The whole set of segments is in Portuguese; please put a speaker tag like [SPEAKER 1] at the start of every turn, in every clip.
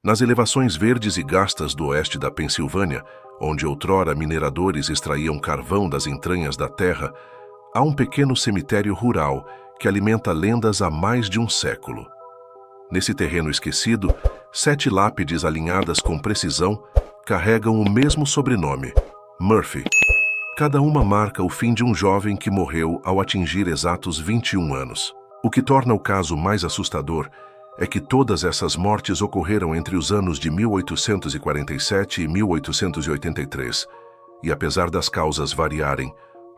[SPEAKER 1] Nas elevações verdes e gastas do oeste da Pensilvânia, onde outrora mineradores extraíam carvão das entranhas da terra, há um pequeno cemitério rural que alimenta lendas há mais de um século. Nesse terreno esquecido, 7 lápides alinhadas com precisão carregam o mesmo sobrenome, Murphy. Cada uma marca o fim de um jovem que morreu ao atingir exatos 21 anos. O que torna o caso mais assustador é que todas essas mortes ocorreram entre os anos de 1847 e 1883, e apesar das causas variarem,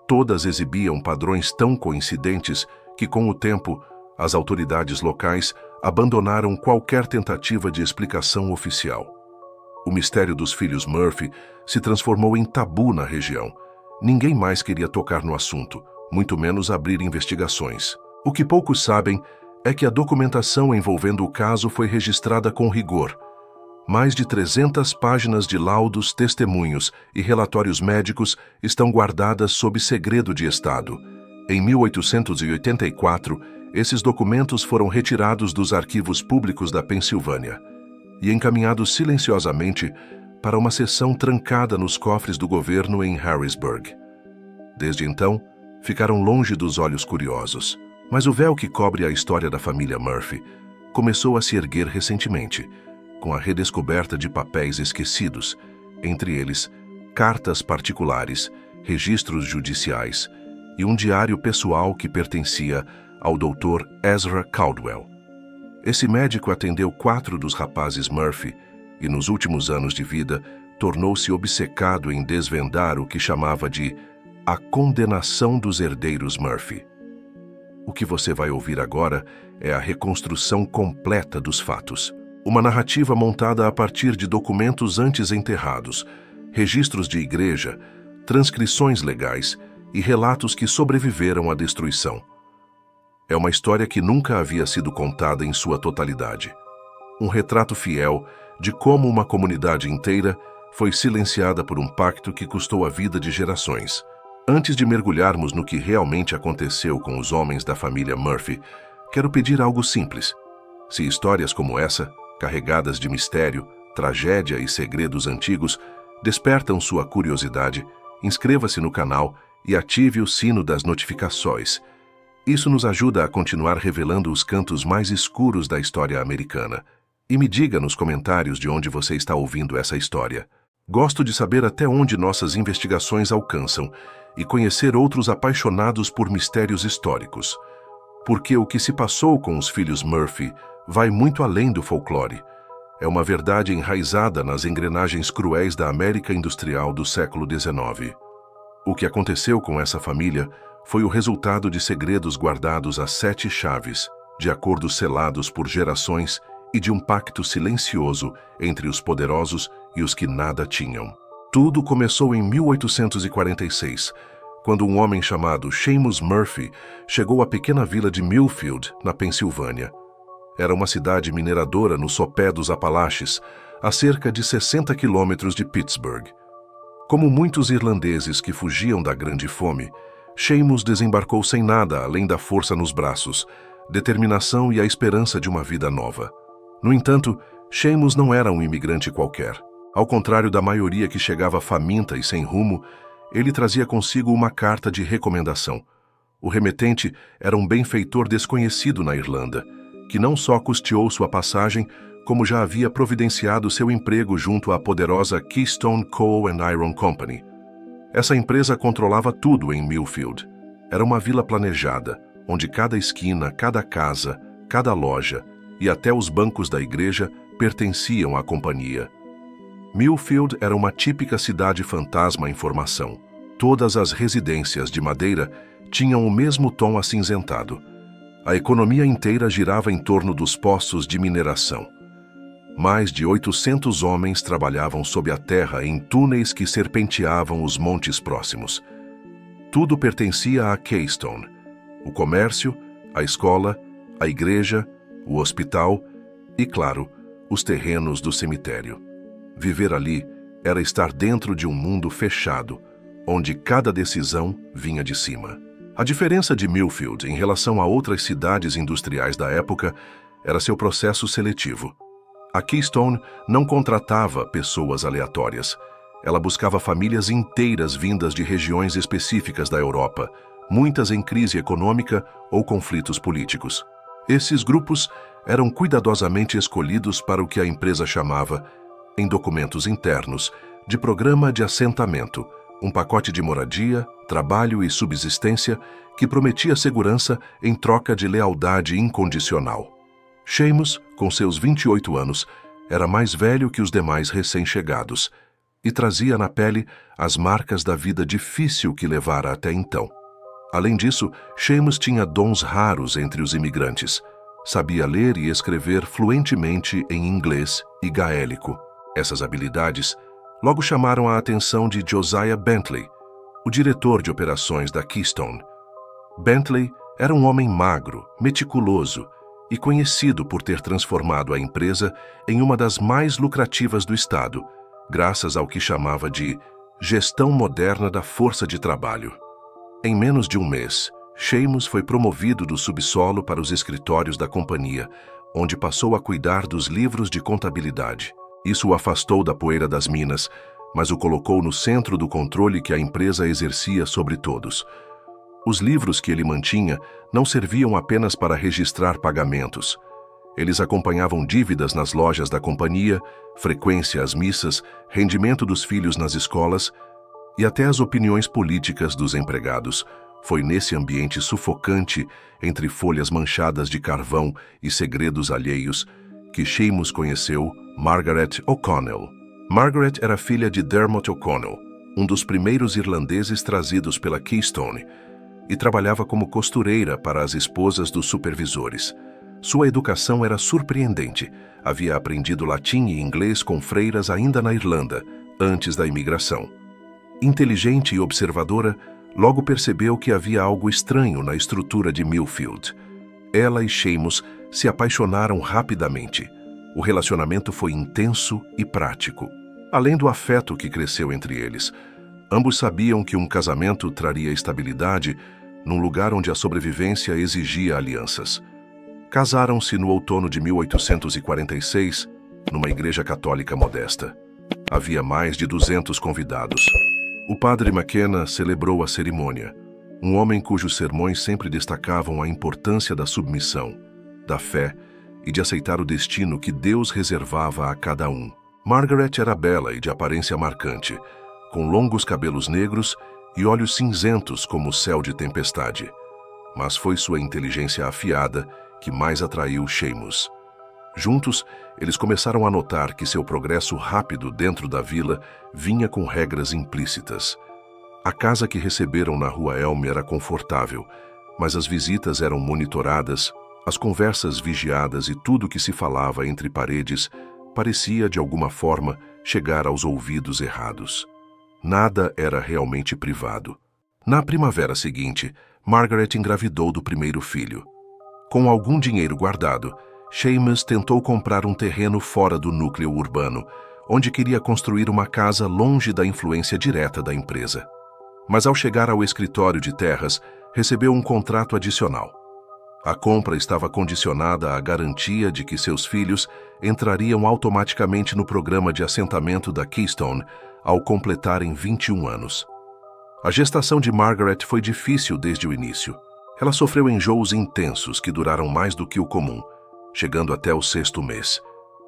[SPEAKER 1] todas exibiam padrões tão coincidentes que, com o tempo, as autoridades locais abandonaram qualquer tentativa de explicação oficial. O mistério dos filhos Murphy se transformou em tabu na região. Ninguém mais queria tocar no assunto, muito menos abrir investigações. O que poucos sabem é que a documentação envolvendo o caso foi registrada com rigor. Mais de 300 páginas de laudos, testemunhos e relatórios médicos estão guardadas sob segredo de Estado. Em 1884, esses documentos foram retirados dos arquivos públicos da Pensilvânia e encaminhados silenciosamente para uma seção trancada nos cofres do governo em Harrisburg. Desde então, ficaram longe dos olhos curiosos. Mas o véu que cobre a história da família Murphy começou a se erguer recentemente, com a redescoberta de papéis esquecidos, entre eles cartas particulares, registros judiciais e um diário pessoal que pertencia ao Dr. Ezra Caldwell. Esse médico atendeu 4 dos rapazes Murphy e, nos últimos anos de vida, tornou-se obcecado em desvendar o que chamava de a condenação dos herdeiros Murphy. O que você vai ouvir agora é a reconstrução completa dos fatos. Uma narrativa montada a partir de documentos antes enterrados, registros de igreja, transcrições legais e relatos que sobreviveram à destruição. É uma história que nunca havia sido contada em sua totalidade. Um retrato fiel de como uma comunidade inteira foi silenciada por um pacto que custou a vida de gerações. Antes de mergulharmos no que realmente aconteceu com os homens da família Murphy, quero pedir algo simples. Se histórias como essa, carregadas de mistério, tragédia e segredos antigos, despertam sua curiosidade, inscreva-se no canal e ative o sino das notificações. Isso nos ajuda a continuar revelando os cantos mais escuros da história americana. E me diga nos comentários de onde você está ouvindo essa história. Gosto de saber até onde nossas investigações alcançam e conhecer outros apaixonados por mistérios históricos. Porque o que se passou com os filhos Murphy vai muito além do folclore. É uma verdade enraizada nas engrenagens cruéis da América industrial do século XIX. O que aconteceu com essa família foi o resultado de segredos guardados a 7 chaves, de acordos selados por gerações e de um pacto silencioso entre os poderosos e os que nada tinham. Tudo começou em 1846, quando um homem chamado Seamus Murphy chegou à pequena vila de Millfield, na Pensilvânia. Era uma cidade mineradora no sopé dos Apalaches, a cerca de 60 quilômetros de Pittsburgh. Como muitos irlandeses que fugiam da grande fome, Seamus desembarcou sem nada além da força nos braços, determinação e a esperança de uma vida nova. No entanto, Seamus não era um imigrante qualquer. Ao contrário da maioria que chegava faminta e sem rumo, ele trazia consigo uma carta de recomendação. O remetente era um benfeitor desconhecido na Irlanda, que não só custeou sua passagem, como já havia providenciado seu emprego junto à poderosa Keystone Coal and Iron Company. Essa empresa controlava tudo em Millfield. Era uma vila planejada, onde cada esquina, cada casa, cada loja e até os bancos da igreja pertenciam à companhia. Millfield era uma típica cidade fantasma em formação. Todas as residências de madeira tinham o mesmo tom acinzentado. A economia inteira girava em torno dos poços de mineração. Mais de 800 homens trabalhavam sob a terra em túneis que serpenteavam os montes próximos. Tudo pertencia a Keystone: o comércio, a escola, a igreja, o hospital e, claro, os terrenos do cemitério. Viver ali era estar dentro de um mundo fechado, onde cada decisão vinha de cima. A diferença de Millfield em relação a outras cidades industriais da época era seu processo seletivo. A Keystone não contratava pessoas aleatórias. Ela buscava famílias inteiras vindas de regiões específicas da Europa, muitas em crise econômica ou conflitos políticos. Esses grupos eram cuidadosamente escolhidos para o que a empresa chamava, em documentos internos, de programa de assentamento, um pacote de moradia, trabalho e subsistência que prometia segurança em troca de lealdade incondicional. Seamus, com seus 28 anos, era mais velho que os demais recém-chegados e trazia na pele as marcas da vida difícil que levara até então. Além disso, Seamus tinha dons raros entre os imigrantes. Sabia ler e escrever fluentemente em inglês e gaélico. Essas habilidades logo chamaram a atenção de Josiah Bentley, o diretor de operações da Keystone. Bentley era um homem magro, meticuloso e conhecido por ter transformado a empresa em uma das mais lucrativas do estado, graças ao que chamava de gestão moderna da força de trabalho. Em menos de um mês, Seamus foi promovido do subsolo para os escritórios da companhia, onde passou a cuidar dos livros de contabilidade. Isso o afastou da poeira das minas, mas o colocou no centro do controle que a empresa exercia sobre todos. Os livros que ele mantinha não serviam apenas para registrar pagamentos. Eles acompanhavam dívidas nas lojas da companhia, frequência às missas, rendimento dos filhos nas escolas e até as opiniões políticas dos empregados. Foi nesse ambiente sufocante, entre folhas manchadas de carvão e segredos alheios, que Seamus conheceu Margaret O'Connell. Margaret era filha de Dermot O'Connell, um dos primeiros irlandeses trazidos pela Keystone, e trabalhava como costureira para as esposas dos supervisores. Sua educação era surpreendente. Havia aprendido latim e inglês com freiras ainda na Irlanda, antes da imigração. Inteligente e observadora, logo percebeu que havia algo estranho na estrutura de Millfield. Ela e Seamus se apaixonaram rapidamente. O relacionamento foi intenso e prático. Além do afeto que cresceu entre eles, ambos sabiam que um casamento traria estabilidade num lugar onde a sobrevivência exigia alianças. Casaram-se no outono de 1846, numa igreja católica modesta. Havia mais de 200 convidados. O padre McKenna celebrou a cerimônia, um homem cujos sermões sempre destacavam a importância da submissão, da fé e de aceitar o destino que Deus reservava a cada um. Margaret era bela e de aparência marcante, com longos cabelos negros e olhos cinzentos como o céu de tempestade. Mas foi sua inteligência afiada que mais atraiu Seamus. Juntos, eles começaram a notar que seu progresso rápido dentro da vila vinha com regras implícitas. A casa que receberam na Rua Elm era confortável, mas as visitas eram monitoradas, as conversas vigiadas e tudo que se falava entre paredes parecia, de alguma forma, chegar aos ouvidos errados. Nada era realmente privado. Na primavera seguinte, Margaret engravidou do primeiro filho. Com algum dinheiro guardado, Seamus tentou comprar um terreno fora do núcleo urbano, onde queria construir uma casa longe da influência direta da empresa. Mas ao chegar ao escritório de terras, recebeu um contrato adicional. A compra estava condicionada à garantia de que seus filhos entrariam automaticamente no programa de assentamento da Keystone ao completarem 21 anos. A gestação de Margaret foi difícil desde o início. Ela sofreu enjoos intensos que duraram mais do que o comum, chegando até o 6º mês.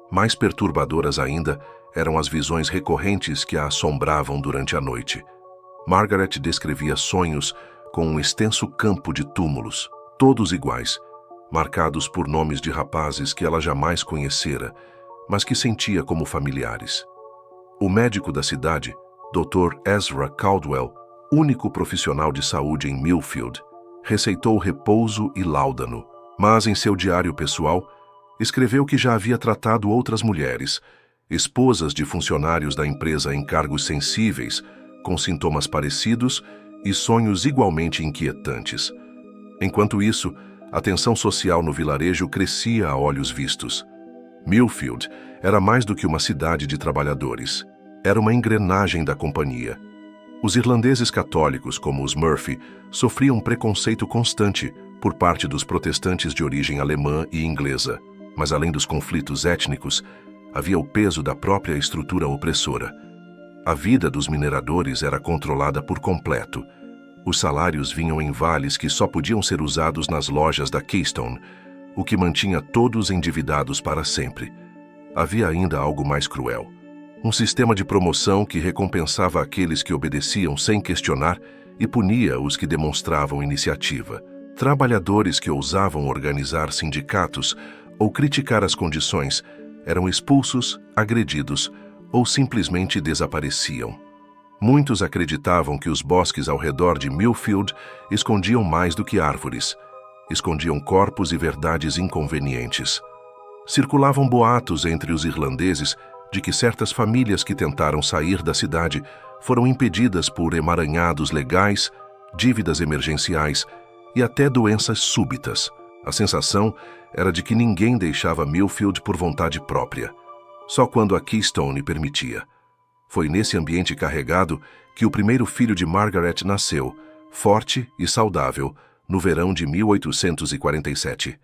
[SPEAKER 1] Mais perturbadoras ainda eram as visões recorrentes que a assombravam durante a noite. Margaret descrevia sonhos com um extenso campo de túmulos, todos iguais, marcados por nomes de rapazes que ela jamais conhecera, mas que sentia como familiares. O médico da cidade, Dr. Ezra Caldwell, único profissional de saúde em Millfield, receitou repouso e láudano, mas em seu diário pessoal, escreveu que já havia tratado outras mulheres, esposas de funcionários da empresa em cargos sensíveis, com sintomas parecidos e sonhos igualmente inquietantes. Enquanto isso, a tensão social no vilarejo crescia a olhos vistos. Millfield era mais do que uma cidade de trabalhadores. Era uma engrenagem da companhia. Os irlandeses católicos, como os Murphy, sofriam preconceito constante por parte dos protestantes de origem alemã e inglesa. Mas além dos conflitos étnicos, havia o peso da própria estrutura opressora. A vida dos mineradores era controlada por completo. Os salários vinham em vales que só podiam ser usados nas lojas da Keystone, o que mantinha todos endividados para sempre. Havia ainda algo mais cruel. Um sistema de promoção que recompensava aqueles que obedeciam sem questionar e punia os que demonstravam iniciativa. Trabalhadores que ousavam organizar sindicatos ou criticar as condições eram expulsos, agredidos ou simplesmente desapareciam. Muitos acreditavam que os bosques ao redor de Millfield escondiam mais do que árvores. Escondiam corpos e verdades inconvenientes. Circulavam boatos entre os irlandeses de que certas famílias que tentaram sair da cidade foram impedidas por emaranhados legais, dívidas emergenciais e até doenças súbitas. A sensação era de que ninguém deixava Millfield por vontade própria, só quando a Keystone permitia. Foi nesse ambiente carregado que o primeiro filho de Margaret nasceu, forte e saudável, no verão de 1847.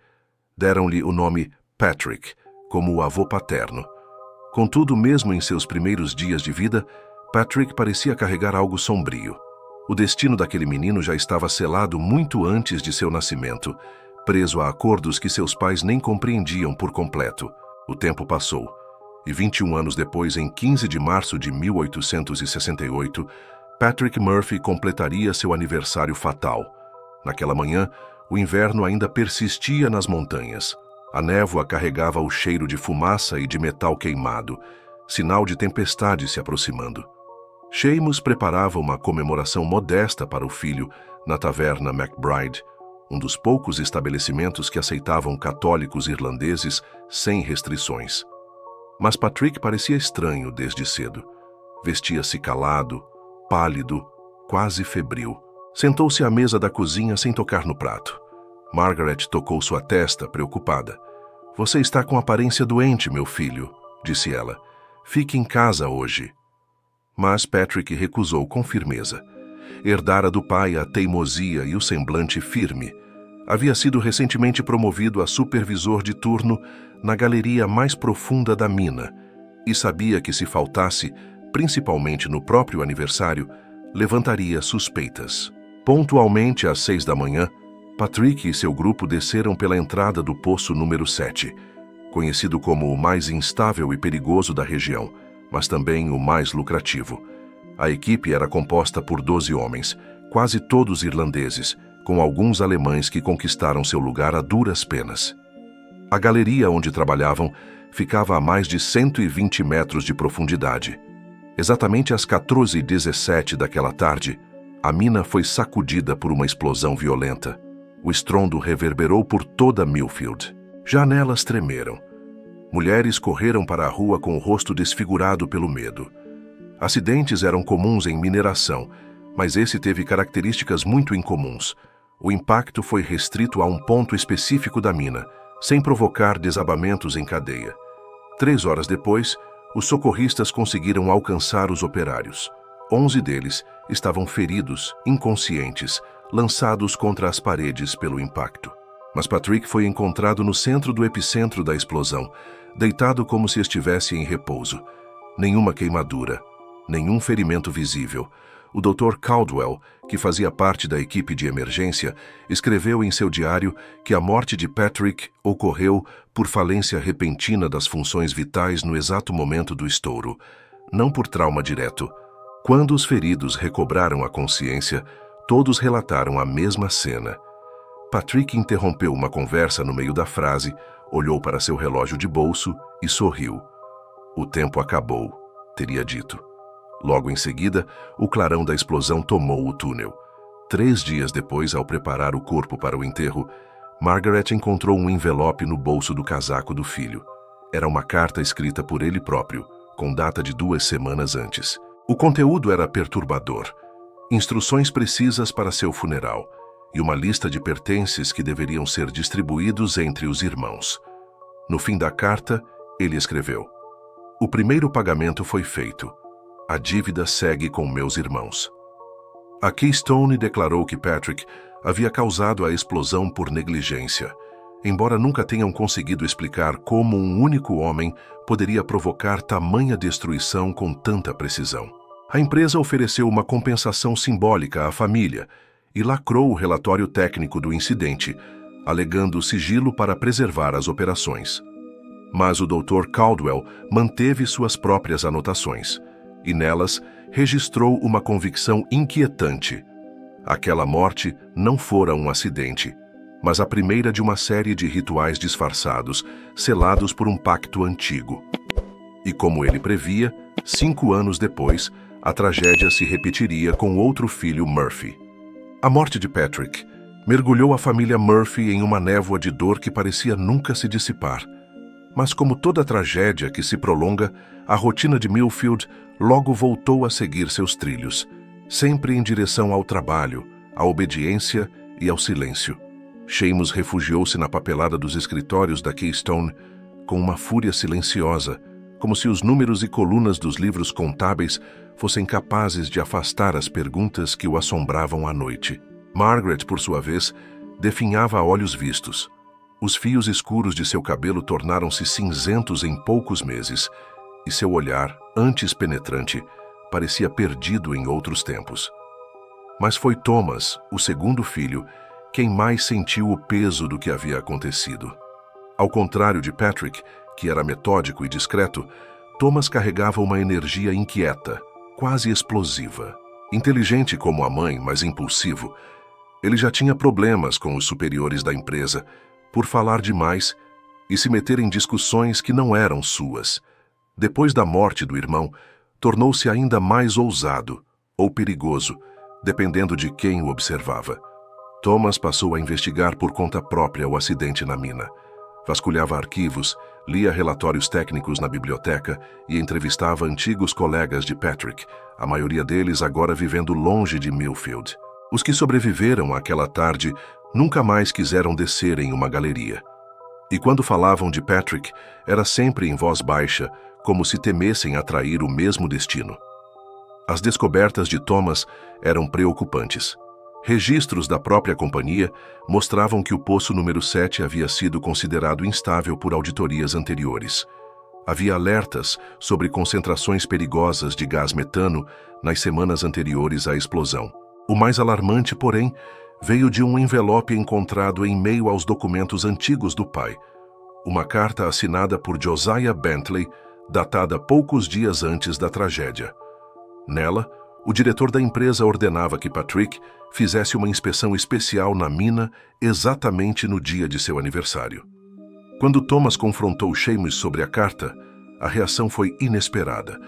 [SPEAKER 1] Deram-lhe o nome Patrick, como o avô paterno. Contudo, mesmo em seus primeiros dias de vida, Patrick parecia carregar algo sombrio. O destino daquele menino já estava selado muito antes de seu nascimento, preso a acordos que seus pais nem compreendiam por completo. O tempo passou, e 21 anos depois, em 15 de março de 1868, Patrick Murphy completaria seu aniversário fatal. Naquela manhã, o inverno ainda persistia nas montanhas. A névoa carregava o cheiro de fumaça e de metal queimado, sinal de tempestade se aproximando. Seamus preparava uma comemoração modesta para o filho na taverna McBride, um dos poucos estabelecimentos que aceitavam católicos irlandeses sem restrições. Mas Patrick parecia estranho desde cedo. Vestia-se calado, pálido, quase febril. Sentou-se à mesa da cozinha sem tocar no prato. Margaret tocou sua testa, preocupada. "Você está com aparência doente, meu filho", disse ela. "Fique em casa hoje." Mas Patrick recusou com firmeza. Herdara do pai a teimosia e o semblante firme. Havia sido recentemente promovido a supervisor de turno na galeria mais profunda da mina e sabia que, se faltasse, principalmente no próprio aniversário, levantaria suspeitas. Pontualmente às 6 da manhã, Patrick e seu grupo desceram pela entrada do poço número 7, conhecido como o mais instável e perigoso da região, mas também o mais lucrativo. A equipe era composta por 12 homens, quase todos irlandeses, com alguns alemães que conquistaram seu lugar a duras penas. A galeria onde trabalhavam ficava a mais de 120 metros de profundidade. Exatamente às 14h17 daquela tarde, a mina foi sacudida por uma explosão violenta. O estrondo reverberou por toda Millfield. Janelas tremeram. Mulheres correram para a rua com o rosto desfigurado pelo medo. Acidentes eram comuns em mineração, mas esse teve características muito incomuns. O impacto foi restrito a um ponto específico da mina, sem provocar desabamentos em cadeia. 3 horas depois, os socorristas conseguiram alcançar os operários. 11 deles estavam feridos, inconscientes, lançados contra as paredes pelo impacto. Mas Patrick foi encontrado no centro do epicentro da explosão, deitado como se estivesse em repouso. Nenhuma queimadura, nenhum ferimento visível. O Dr. Caldwell, que fazia parte da equipe de emergência, escreveu em seu diário que a morte de Patrick ocorreu por falência repentina das funções vitais no exato momento do estouro, não por trauma direto. Quando os feridos recobraram a consciência, todos relataram a mesma cena. Patrick interrompeu uma conversa no meio da frase, olhou para seu relógio de bolso e sorriu. "O tempo acabou", teria dito. Logo em seguida, o clarão da explosão tomou o túnel. 3 dias depois, ao preparar o corpo para o enterro, Margaret encontrou um envelope no bolso do casaco do filho. Era uma carta escrita por ele próprio, com data de 2 semanas antes. O conteúdo era perturbador. Instruções precisas para seu funeral e uma lista de pertences que deveriam ser distribuídos entre os irmãos. No fim da carta, ele escreveu: "O primeiro pagamento foi feito. A dívida segue com meus irmãos." A Keystone declarou que Patrick havia causado a explosão por negligência. embora nunca tenham conseguido explicar como um único homem poderia provocar tamanha destruição com tanta precisão. A empresa ofereceu uma compensação simbólica à família e lacrou o relatório técnico do incidente, alegando sigilo para preservar as operações. Mas o Dr. Caldwell manteve suas próprias anotações, e nelas registrou uma convicção inquietante. Aquela morte não fora um acidente, mas a primeira de uma série de rituais disfarçados, selados por um pacto antigo. E como ele previa, 5 anos depois, a tragédia se repetiria com outro filho, Murphy. A morte de Patrick mergulhou a família Murphy em uma névoa de dor que parecia nunca se dissipar. Mas como toda tragédia que se prolonga, a rotina de Millfield logo voltou a seguir seus trilhos, sempre em direção ao trabalho, à obediência e ao silêncio. Sheamus refugiou-se na papelada dos escritórios da Keystone com uma fúria silenciosa, como se os números e colunas dos livros contábeis fossem capazes de afastar as perguntas que o assombravam à noite. Margaret, por sua vez, definhava a olhos vistos. Os fios escuros de seu cabelo tornaram-se cinzentos em poucos meses, e seu olhar, antes penetrante, parecia perdido em outros tempos. Mas foi Thomas, o segundo filho, quem mais sentiu o peso do que havia acontecido. Ao contrário de Patrick, que era metódico e discreto, Thomas carregava uma energia inquieta, quase explosiva. Inteligente como a mãe, mas impulsivo, ele já tinha problemas com os superiores da empresa por falar demais e se meter em discussões que não eram suas. Depois da morte do irmão, tornou-se ainda mais ousado ou perigoso, dependendo de quem o observava. Thomas passou a investigar por conta própria o acidente na mina. Vasculhava arquivos, lia relatórios técnicos na biblioteca e entrevistava antigos colegas de Patrick, a maioria deles agora vivendo longe de Millfield. Os que sobreviveram àquela tarde nunca mais quiseram descer em uma galeria. E quando falavam de Patrick, era sempre em voz baixa, como se temessem atrair o mesmo destino. As descobertas de Thomas eram preocupantes. Registros da própria companhia mostravam que o poço número 7 havia sido considerado instável por auditorias anteriores. Havia alertas sobre concentrações perigosas de gás metano nas semanas anteriores à explosão. O mais alarmante, porém, veio de um envelope encontrado em meio aos documentos antigos do pai. Uma carta assinada por Josiah Bentley, datada poucos dias antes da tragédia. Nela, o diretor da empresa ordenava que Patrick fizesse uma inspeção especial na mina exatamente no dia de seu aniversário. Quando Thomas confrontou Sheamus sobre a carta, a reação foi inesperada.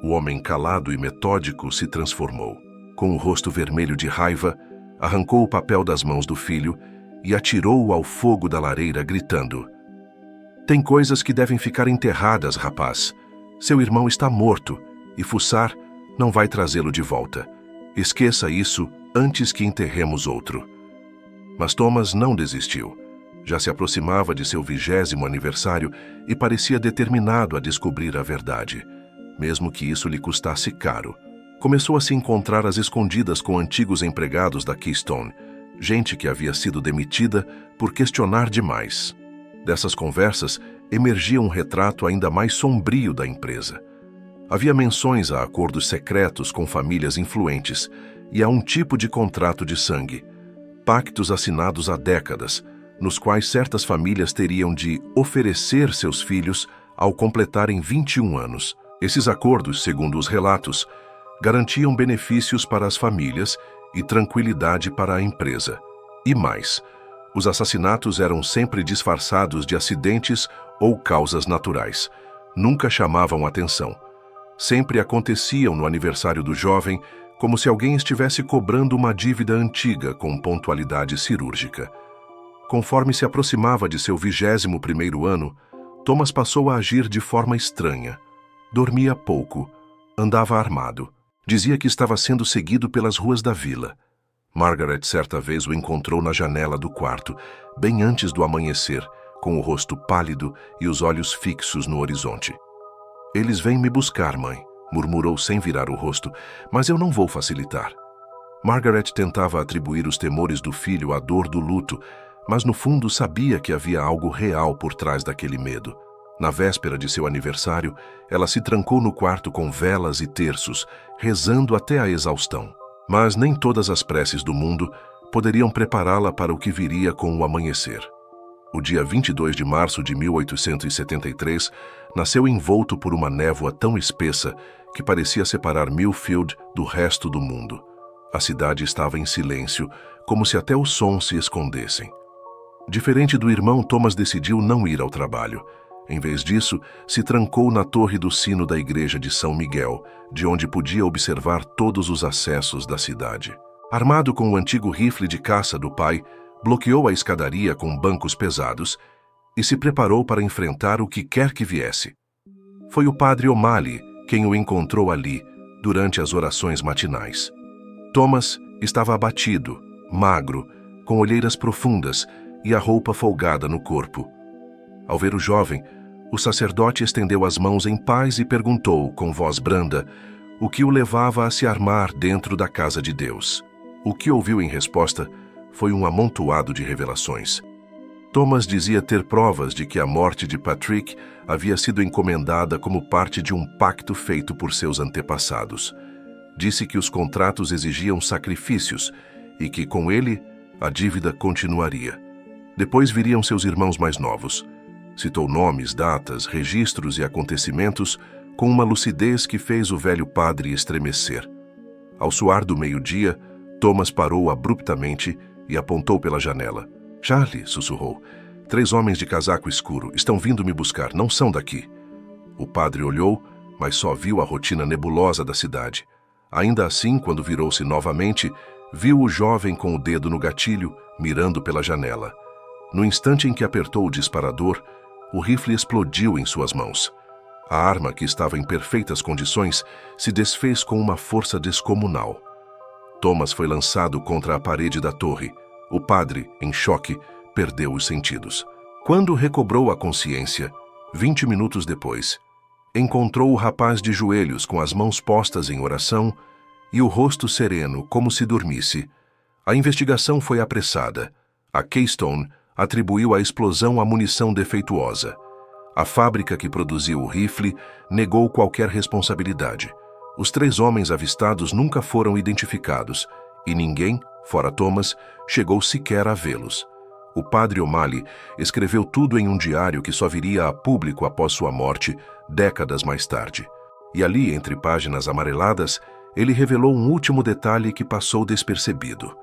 [SPEAKER 1] O homem calado e metódico se transformou. Com o rosto vermelho de raiva, arrancou o papel das mãos do filho e atirou-o ao fogo da lareira, gritando: "Tem coisas que devem ficar enterradas, rapaz. Seu irmão está morto e fuçar não vai trazê-lo de volta. Esqueça isso antes que enterremos outro." Mas Thomas não desistiu. Já se aproximava de seu 20º aniversário e parecia determinado a descobrir a verdade, mesmo que isso lhe custasse caro. Começou a se encontrar às escondidas com antigos empregados da Keystone, gente que havia sido demitida por questionar demais. Dessas conversas emergia um retrato ainda mais sombrio da empresa. Havia menções a acordos secretos com famílias influentes e a um tipo de contrato de sangue, pactos assinados há décadas, nos quais certas famílias teriam de oferecer seus filhos ao completarem 21 anos. Esses acordos, segundo os relatos, garantiam benefícios para as famílias e tranquilidade para a empresa. E mais, os assassinatos eram sempre disfarçados de acidentes ou causas naturais. Nunca chamavam atenção. Sempre aconteciam no aniversário do jovem, como se alguém estivesse cobrando uma dívida antiga com pontualidade cirúrgica. Conforme se aproximava de seu 21º ano, Thomas passou a agir de forma estranha. Dormia pouco, andava armado. Dizia que estava sendo seguido pelas ruas da vila. Margaret certa vez o encontrou na janela do quarto, bem antes do amanhecer, com o rosto pálido e os olhos fixos no horizonte. "Eles vêm me buscar, mãe", murmurou sem virar o rosto, "mas eu não vou facilitar." Margaret tentava atribuir os temores do filho à dor do luto, mas no fundo sabia que havia algo real por trás daquele medo. Na véspera de seu aniversário, ela se trancou no quarto com velas e terços, rezando até a exaustão. Mas nem todas as preces do mundo poderiam prepará-la para o que viria com o amanhecer. O dia 22 de março de 1873 nasceu envolto por uma névoa tão espessa que parecia separar Millfield do resto do mundo. A cidade estava em silêncio, como se até os sons se escondessem. Diferente do irmão, Thomas decidiu não ir ao trabalho. Em vez disso, se trancou na torre do sino da igreja de São Miguel, de onde podia observar todos os acessos da cidade. Armado com o antigo rifle de caça do pai, bloqueou a escadaria com bancos pesados e se preparou para enfrentar o que quer que viesse. Foi o padre O'Malley quem o encontrou ali, durante as orações matinais. Thomas estava abatido, magro, com olheiras profundas e a roupa folgada no corpo. Ao ver o jovem, o sacerdote estendeu as mãos em paz e perguntou, com voz branda, o que o levava a se armar dentro da casa de Deus. O que ouviu em resposta foi um amontoado de revelações. Thomas dizia ter provas de que a morte de Patrick havia sido encomendada como parte de um pacto feito por seus antepassados. Disse que os contratos exigiam sacrifícios e que, com ele, a dívida continuaria. Depois viriam seus irmãos mais novos. Citou nomes, datas, registros e acontecimentos com uma lucidez que fez o velho padre estremecer. Ao soar do meio-dia, Thomas parou abruptamente e apontou pela janela. "Charlie", sussurrou, "3 homens de casaco escuro estão vindo me buscar, não são daqui." O padre olhou, mas só viu a rotina nebulosa da cidade. Ainda assim, quando virou-se novamente, viu o jovem com o dedo no gatilho, mirando pela janela. No instante em que apertou o disparador, o rifle explodiu em suas mãos. A arma, que estava em perfeitas condições, se desfez com uma força descomunal. Thomas foi lançado contra a parede da torre. O padre, em choque, perdeu os sentidos. Quando recobrou a consciência, 20 minutos depois, encontrou o rapaz de joelhos com as mãos postas em oração e o rosto sereno, como se dormisse. A investigação foi apressada. A Keystone atribuiu a explosão à munição defeituosa. A fábrica que produziu o rifle negou qualquer responsabilidade. Os 3 homens avistados nunca foram identificados e ninguém, fora Thomas, chegou sequer a vê-los. O padre O'Malley escreveu tudo em um diário que só viria a público após sua morte, décadas mais tarde. E ali, entre páginas amareladas, ele revelou um último detalhe que passou despercebido.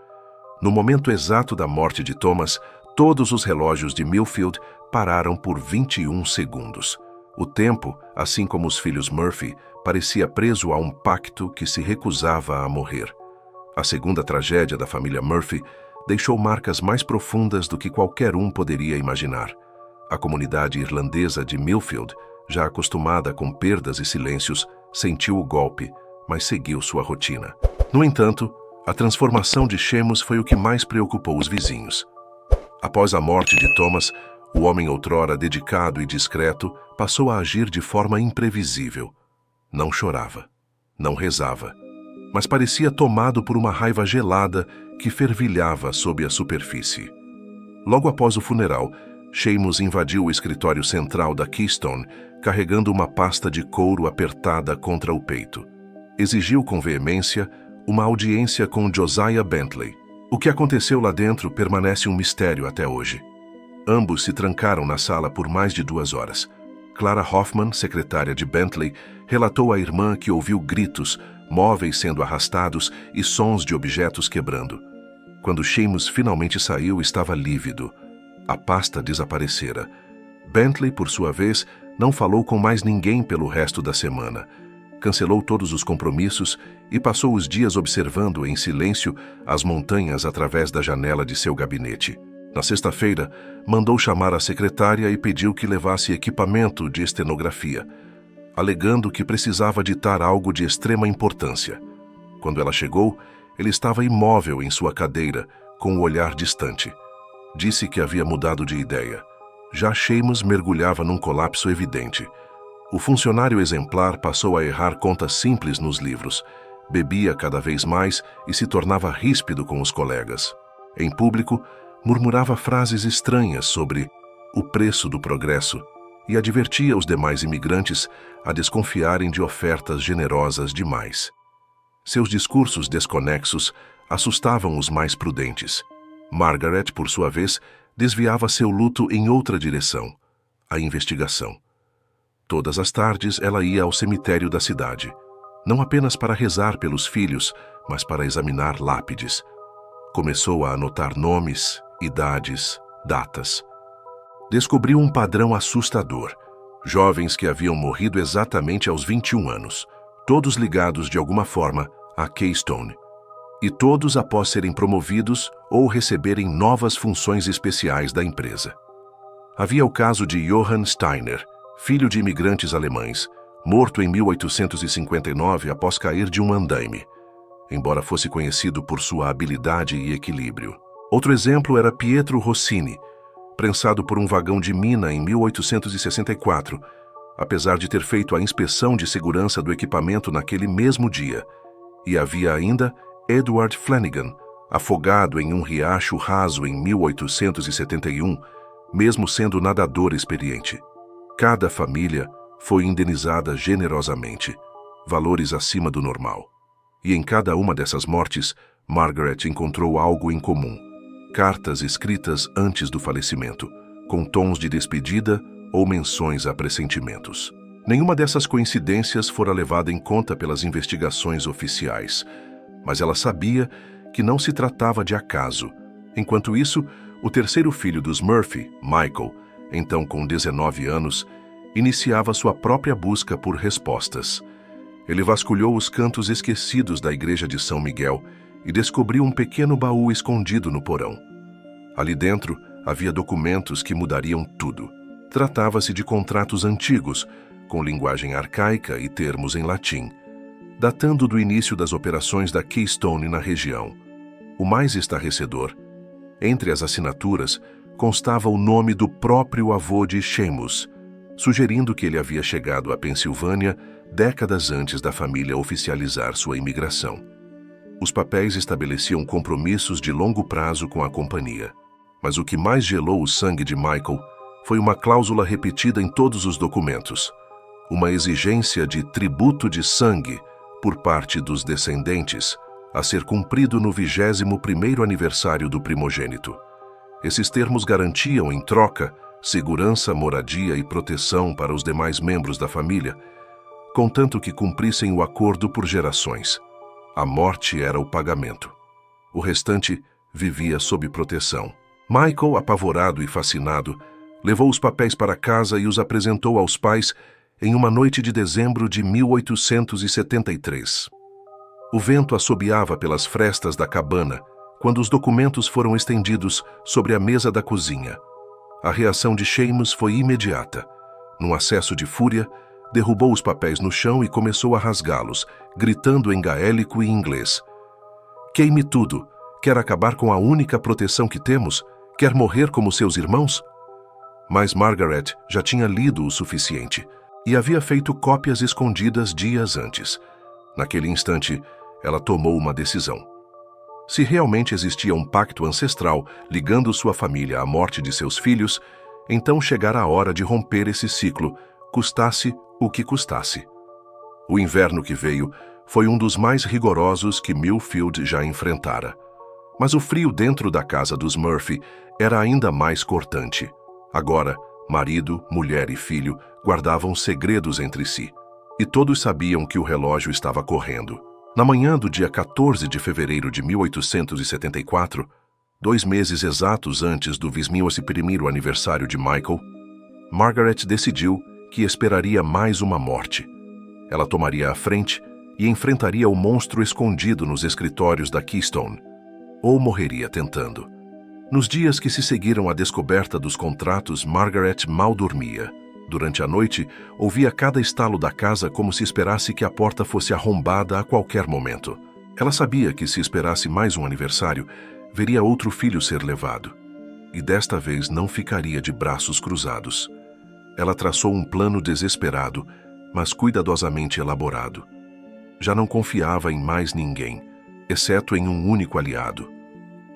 [SPEAKER 1] No momento exato da morte de Thomas, todos os relógios de Millfield pararam por 21 segundos. O tempo, assim como os filhos Murphy, parecia preso a um pacto que se recusava a morrer. A segunda tragédia da família Murphy deixou marcas mais profundas do que qualquer um poderia imaginar. A comunidade irlandesa de Millfield, já acostumada com perdas e silêncios, sentiu o golpe, mas seguiu sua rotina. No entanto, a transformação de Seamus foi o que mais preocupou os vizinhos. Após a morte de Thomas, o homem outrora dedicado e discreto passou a agir de forma imprevisível. Não chorava, não rezava, mas parecia tomado por uma raiva gelada que fervilhava sob a superfície. Logo após o funeral, Seamus invadiu o escritório central da Keystone, carregando uma pasta de couro apertada contra o peito. Exigiu com veemência uma audiência com Josiah Bentley. O que aconteceu lá dentro permanece um mistério até hoje. Ambos se trancaram na sala por mais de 2 horas. Clara Hoffman, secretária de Bentley, relatou à irmã que ouviu gritos, móveis sendo arrastados e sons de objetos quebrando. Quando Seamus finalmente saiu, estava lívido. A pasta desaparecera. Bentley, por sua vez, não falou com mais ninguém pelo resto da semana. Cancelou todos os compromissos e passou os dias observando em silêncio as montanhas através da janela de seu gabinete. Na sexta-feira, mandou chamar a secretária e pediu que levasse equipamento de estenografia, alegando que precisava ditar algo de extrema importância. Quando ela chegou, ele estava imóvel em sua cadeira, com o olhar distante. Disse que havia mudado de ideia. Já Seamus mergulhava num colapso evidente. O funcionário exemplar passou a errar contas simples nos livros, bebia cada vez mais e se tornava ríspido com os colegas. Em público, murmurava frases estranhas sobre o preço do progresso e advertia os demais imigrantes a desconfiarem de ofertas generosas demais. Seus discursos desconexos assustavam os mais prudentes. Margaret, por sua vez, desviava seu luto em outra direção, a investigação. Todas as tardes ela ia ao cemitério da cidade, não apenas para rezar pelos filhos, mas para examinar lápides. Começou a anotar nomes, idades, datas. Descobriu um padrão assustador. Jovens que haviam morrido exatamente aos 21 anos, todos ligados de alguma forma a Keystone. E todos após serem promovidos ou receberem novas funções especiais da empresa. Havia o caso de Johann Steiner, filho de imigrantes alemães, morto em 1859 após cair de um andaime, embora fosse conhecido por sua habilidade e equilíbrio. Outro exemplo era Pietro Rossini, prensado por um vagão de mina em 1864, apesar de ter feito a inspeção de segurança do equipamento naquele mesmo dia. E havia ainda Edward Flanagan, afogado em um riacho raso em 1871, mesmo sendo nadador experiente. Cada família foi indenizada generosamente, valores acima do normal. E em cada uma dessas mortes, Margaret encontrou algo em comum. Cartas escritas antes do falecimento, com tons de despedida ou menções a pressentimentos. Nenhuma dessas coincidências fora levada em conta pelas investigações oficiais, mas ela sabia que não se tratava de acaso. Enquanto isso, o terceiro filho dos Murphy, Michael, então com 19 anos, iniciava sua própria busca por respostas. Ele vasculhou os cantos esquecidos da igreja de São Miguel e descobriu um pequeno baú escondido no porão. Ali dentro havia documentos que mudariam tudo. Tratava-se de contratos antigos, com linguagem arcaica e termos em latim, datando do início das operações da Keystone na região. O mais estarrecedor, entre as assinaturas, constava o nome do próprio avô de Seamus, sugerindo que ele havia chegado à Pensilvânia décadas antes da família oficializar sua imigração. Os papéis estabeleciam compromissos de longo prazo com a companhia. Mas o que mais gelou o sangue de Michael foi uma cláusula repetida em todos os documentos. Uma exigência de tributo de sangue por parte dos descendentes, a ser cumprido no 21º aniversário do primogênito. Esses termos garantiam, em troca, segurança, moradia e proteção para os demais membros da família, contanto que cumprissem o acordo por gerações. A morte era o pagamento. O restante vivia sob proteção. Michael, apavorado e fascinado, levou os papéis para casa e os apresentou aos pais em uma noite de dezembro de 1873. O vento assobiava pelas frestas da cabana quando os documentos foram estendidos sobre a mesa da cozinha. A reação de Seamus foi imediata. Num acesso de fúria, derrubou os papéis no chão e começou a rasgá-los, gritando em gaélico e inglês. "Queime tudo! Quer acabar com a única proteção que temos? Quer morrer como seus irmãos?" Mas Margaret já tinha lido o suficiente e havia feito cópias escondidas dias antes. Naquele instante, ela tomou uma decisão. Se realmente existia um pacto ancestral ligando sua família à morte de seus filhos, então chegara a hora de romper esse ciclo, custasse o que custasse. O inverno que veio foi um dos mais rigorosos que Millfield já enfrentara. Mas o frio dentro da casa dos Murphy era ainda mais cortante. Agora, marido, mulher e filho guardavam segredos entre si. E todos sabiam que o relógio estava correndo. Na manhã do dia 14 de fevereiro de 1874, 2 meses exatos antes do 21º aniversário de Michael, Margaret decidiu que esperaria mais uma morte. Ela tomaria a frente e enfrentaria o monstro escondido nos escritórios da Keystone, ou morreria tentando. Nos dias que se seguiram à descoberta dos contratos, Margaret mal dormia. Durante a noite, ouvia cada estalo da casa como se esperasse que a porta fosse arrombada a qualquer momento. Ela sabia que se esperasse mais um aniversário, veria outro filho ser levado. E desta vez não ficaria de braços cruzados. Ela traçou um plano desesperado, mas cuidadosamente elaborado. Já não confiava em mais ninguém, exceto em um único aliado,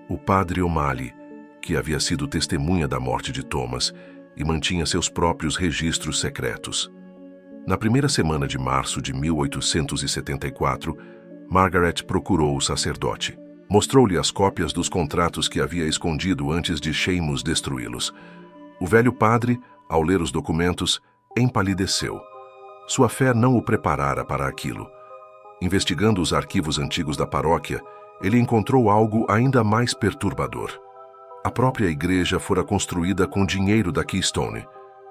[SPEAKER 1] o padre O'Malley, que havia sido testemunha da morte de Thomas e mantinha seus próprios registros secretos. Na primeira semana de março de 1874, Margaret procurou o sacerdote. Mostrou-lhe as cópias dos contratos que havia escondido antes de Seamus destruí-los. O velho padre, ao ler os documentos, empalideceu. Sua fé não o preparara para aquilo. Investigando os arquivos antigos da paróquia, ele encontrou algo ainda mais perturbador. A própria igreja fora construída com dinheiro da Keystone,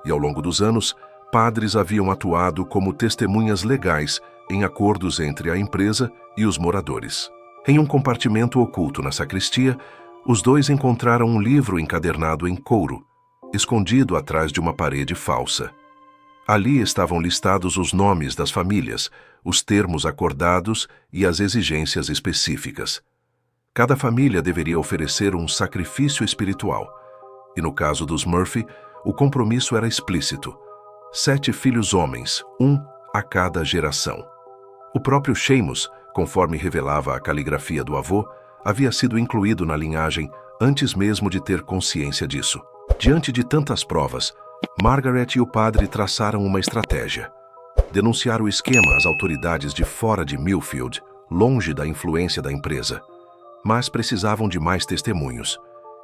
[SPEAKER 1] e ao longo dos anos, padres haviam atuado como testemunhas legais em acordos entre a empresa e os moradores. Em um compartimento oculto na sacristia, os dois encontraram um livro encadernado em couro, escondido atrás de uma parede falsa. Ali estavam listados os nomes das famílias, os termos acordados e as exigências específicas. Cada família deveria oferecer um sacrifício espiritual, e no caso dos Murphy, o compromisso era explícito: 7 filhos homens, 1 a cada geração. O próprio Seamus, conforme revelava a caligrafia do avô, havia sido incluído na linhagem antes mesmo de ter consciência disso. Diante de tantas provas, Margaret e o padre traçaram uma estratégia. Denunciar o esquema às autoridades de fora de Millfield, longe da influência da empresa. Mas precisavam de mais testemunhos.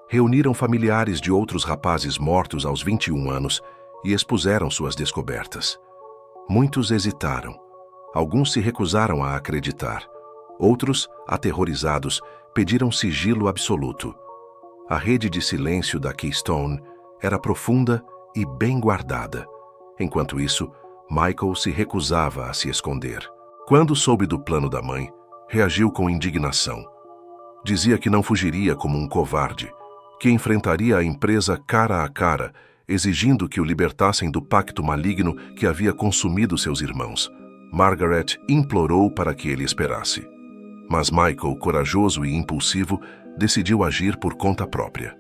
[SPEAKER 1] Reuniram familiares de outros rapazes mortos aos 21 anos e expuseram suas descobertas. Muitos hesitaram. Alguns se recusaram a acreditar. Outros, aterrorizados, pediram sigilo absoluto. A rede de silêncio da Keystone era profunda e bem guardada. Enquanto isso, Michael se recusava a se esconder. Quando soube do plano da mãe, reagiu com indignação. Dizia que não fugiria como um covarde, que enfrentaria a empresa cara a cara, exigindo que o libertassem do pacto maligno que havia consumido seus irmãos. Margaret implorou para que ele esperasse. Mas Michael, corajoso e impulsivo, decidiu agir por conta própria.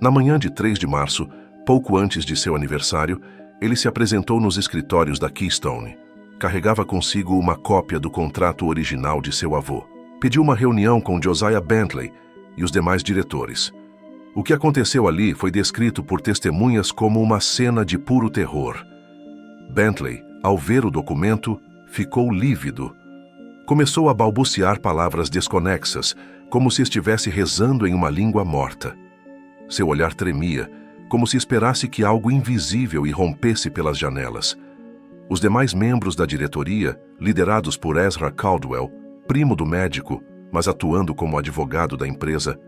[SPEAKER 1] Na manhã de 3 de março, pouco antes de seu aniversário, ele se apresentou nos escritórios da Keystone. Carregava consigo uma cópia do contrato original de seu avô. Pediu uma reunião com Josiah Bentley e os demais diretores. O que aconteceu ali foi descrito por testemunhas como uma cena de puro terror. Bentley, ao ver o documento, ficou lívido. Começou a balbuciar palavras desconexas, como se estivesse rezando em uma língua morta. Seu olhar tremia, como se esperasse que algo invisível irrompesse pelas janelas. Os demais membros da diretoria, liderados por Ezra Caldwell, primo do médico, mas atuando como advogado da empresa,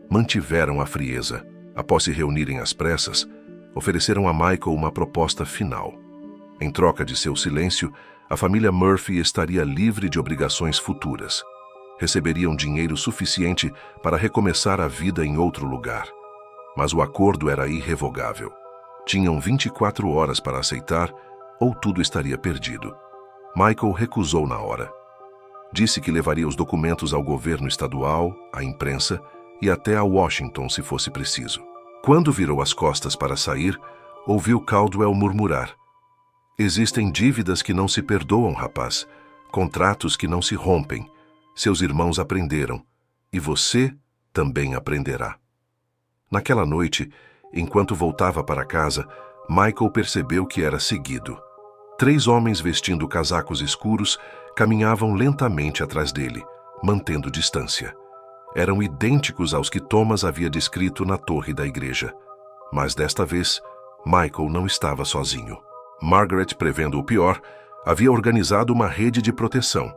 [SPEAKER 1] mantiveram a frieza. Após se reunirem às pressas, ofereceram a Michael uma proposta final. Em troca de seu silêncio, a família Murphy estaria livre de obrigações futuras. Receberiam dinheiro suficiente para recomeçar a vida em outro lugar. Mas o acordo era irrevogável. Tinham 24 horas para aceitar, ou tudo estaria perdido. Michael recusou na hora. Disse que levaria os documentos ao governo estadual, à imprensa e até a Washington, se fosse preciso. Quando virou as costas para sair, ouviu Caldwell murmurar: "Existem dívidas que não se perdoam, rapaz. Contratos que não se rompem. Seus irmãos aprenderam. E você também aprenderá." Naquela noite, enquanto voltava para casa, Michael percebeu que era seguido. 3 homens vestindo casacos escuros caminhavam lentamente atrás dele, mantendo distância. Eram idênticos aos que Thomas havia descrito na torre da igreja. Mas desta vez, Michael não estava sozinho. Margaret, prevendo o pior, havia organizado uma rede de proteção.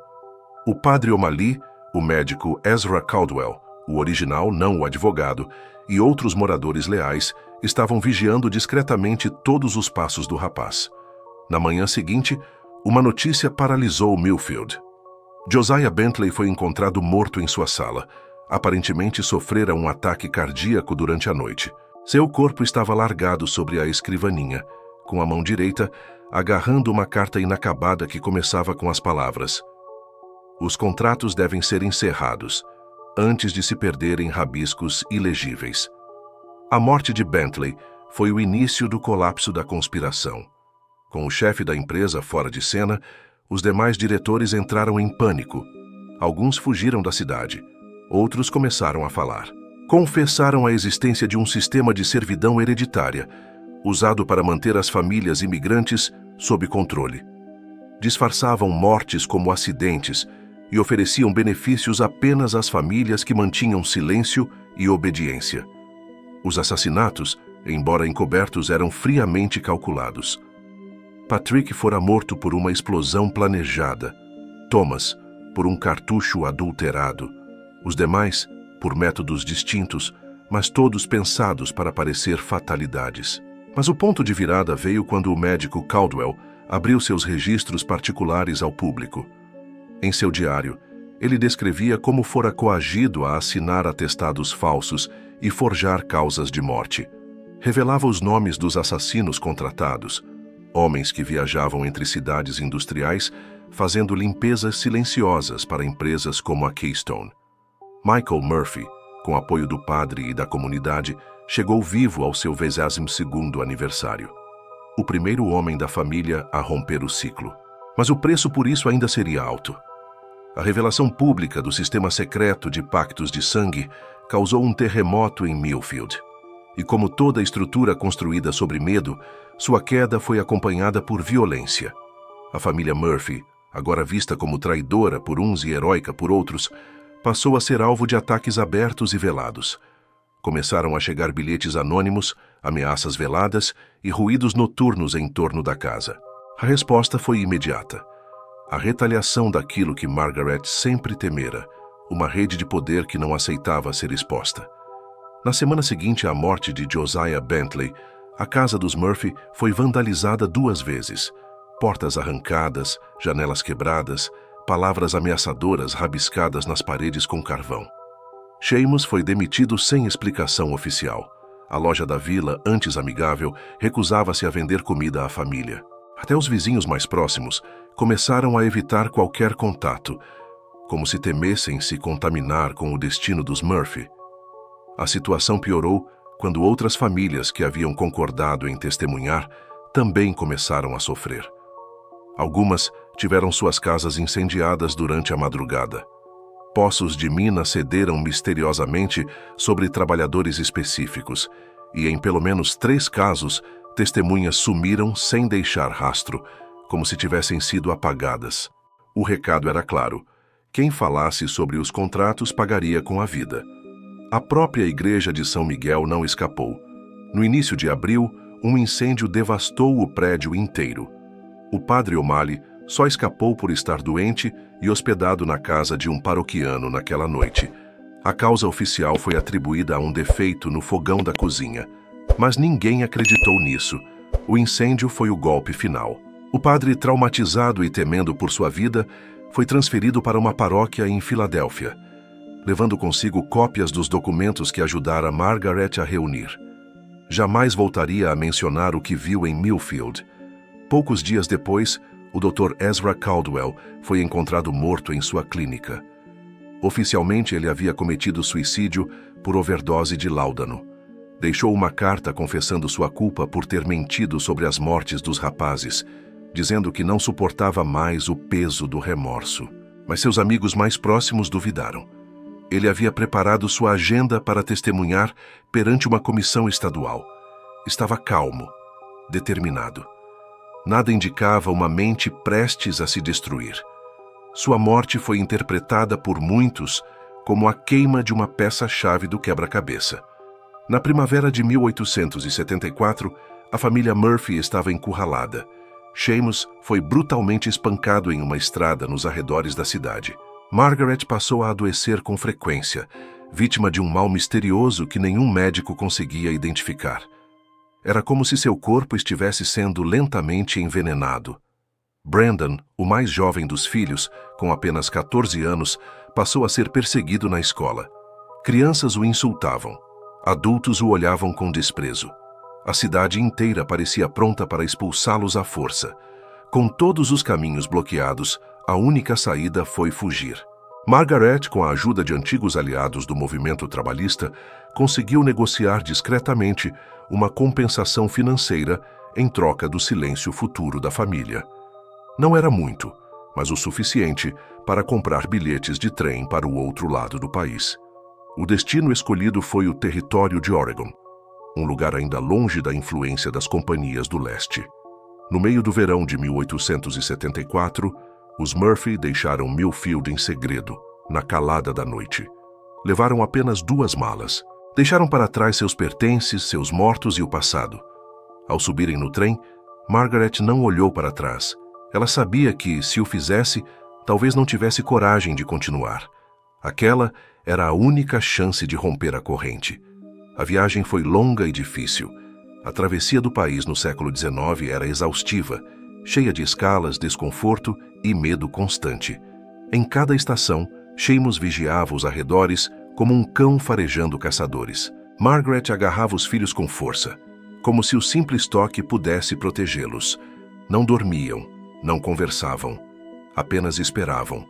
[SPEAKER 1] O padre O'Malley, o médico Ezra Caldwell, o original, não o advogado, e outros moradores leais estavam vigiando discretamente todos os passos do rapaz. Na manhã seguinte, uma notícia paralisou Millfield. Josiah Bentley foi encontrado morto em sua sala. Aparentemente sofrera um ataque cardíaco durante a noite. Seu corpo estava largado sobre a escrivaninha, com a mão direita agarrando uma carta inacabada que começava com as palavras: "Os contratos devem ser encerrados, antes de se perderem rabiscos ilegíveis." A morte de Bentley foi o início do colapso da conspiração. Com o chefe da empresa fora de cena, os demais diretores entraram em pânico. Alguns fugiram da cidade, outros começaram a falar. Confessaram a existência de um sistema de servidão hereditária, usado para manter as famílias imigrantes sob controle. Disfarçavam mortes como acidentes e ofereciam benefícios apenas às famílias que mantinham silêncio e obediência. Os assassinatos, embora encobertos, eram friamente calculados. Patrick fora morto por uma explosão planejada. Thomas, por um cartucho adulterado. Os demais, por métodos distintos, mas todos pensados para parecer fatalidades. Mas o ponto de virada veio quando o médico Caldwell abriu seus registros particulares ao público. Em seu diário, ele descrevia como fora coagido a assinar atestados falsos e forjar causas de morte. Revelava os nomes dos assassinos contratados, homens que viajavam entre cidades industriais fazendo limpezas silenciosas para empresas como a Keystone. Michael Murphy, com apoio do padre e da comunidade, chegou vivo ao seu 22º aniversário. O primeiro homem da família a romper o ciclo. Mas o preço por isso ainda seria alto. A revelação pública do sistema secreto de pactos de sangue causou um terremoto em Millfield. E como toda estrutura construída sobre medo, sua queda foi acompanhada por violência. A família Murphy, agora vista como traidora por uns e heróica por outros, passou a ser alvo de ataques abertos e velados. Começaram a chegar bilhetes anônimos, ameaças veladas e ruídos noturnos em torno da casa. A resposta foi imediata. A retaliação daquilo que Margaret sempre temera, uma rede de poder que não aceitava ser exposta. Na semana seguinte à morte de Josiah Bentley, a casa dos Murphy foi vandalizada 2 vezes. Portas arrancadas, janelas quebradas, palavras ameaçadoras rabiscadas nas paredes com carvão. Seamus foi demitido sem explicação oficial. A loja da vila, antes amigável, recusava-se a vender comida à família. Até os vizinhos mais próximos começaram a evitar qualquer contato, como se temessem se contaminar com o destino dos Murphy. A situação piorou quando outras famílias que haviam concordado em testemunhar também começaram a sofrer. Algumas tiveram suas casas incendiadas durante a madrugada. Poços de mina cederam misteriosamente sobre trabalhadores específicos, e em pelo menos 3 casos, testemunhas sumiram sem deixar rastro, como se tivessem sido apagadas. O recado era claro: quem falasse sobre os contratos pagaria com a vida. A própria igreja de São Miguel não escapou. No início de abril, um incêndio devastou o prédio inteiro. O padre O'Malley só escapou por estar doente e hospedado na casa de um paroquiano naquela noite. A causa oficial foi atribuída a um defeito no fogão da cozinha, mas ninguém acreditou nisso. O incêndio foi o golpe final. O padre, traumatizado e temendo por sua vida, foi transferido para uma paróquia em Filadélfia, levando consigo cópias dos documentos que ajudara Margaret a reunir. Jamais voltaria a mencionar o que viu em Millfield. Poucos dias depois, o Dr. Ezra Caldwell foi encontrado morto em sua clínica. Oficialmente, ele havia cometido suicídio por overdose de láudano. Deixou uma carta confessando sua culpa por ter mentido sobre as mortes dos rapazes, dizendo que não suportava mais o peso do remorso. Mas seus amigos mais próximos duvidaram. Ele havia preparado sua agenda para testemunhar perante uma comissão estadual. Estava calmo, determinado. Nada indicava uma mente prestes a se destruir. Sua morte foi interpretada por muitos como a queima de uma peça-chave do quebra-cabeça. Na primavera de 1874, a família Murphy estava encurralada. Seamus foi brutalmente espancado em uma estrada nos arredores da cidade. Margaret passou a adoecer com frequência, vítima de um mal misterioso que nenhum médico conseguia identificar. Era como se seu corpo estivesse sendo lentamente envenenado. Brandon, o mais jovem dos filhos, com apenas 14 anos, passou a ser perseguido na escola. Crianças o insultavam. Adultos o olhavam com desprezo. A cidade inteira parecia pronta para expulsá-los à força. Com todos os caminhos bloqueados, a única saída foi fugir. Margaret, com a ajuda de antigos aliados do movimento trabalhista, conseguiu negociar discretamente uma compensação financeira em troca do silêncio futuro da família. Não era muito, mas o suficiente para comprar bilhetes de trem para o outro lado do país. O destino escolhido foi o território de Oregon, um lugar ainda longe da influência das companhias do leste. No meio do verão de 1874, os Murphy deixaram Millfield em segredo, na calada da noite. Levaram apenas 2 malas. Deixaram para trás seus pertences, seus mortos e o passado. Ao subirem no trem, Margaret não olhou para trás. Ela sabia que, se o fizesse, talvez não tivesse coragem de continuar. Aquela era a única chance de romper a corrente. A viagem foi longa e difícil. A travessia do país no século XIX era exaustiva, cheia de escalas, desconforto e medo constante. Em cada estação, Seamus vigiava os arredores como um cão farejando caçadores. Margaret agarrava os filhos com força, como se o simples toque pudesse protegê-los. Não dormiam, não conversavam, apenas esperavam.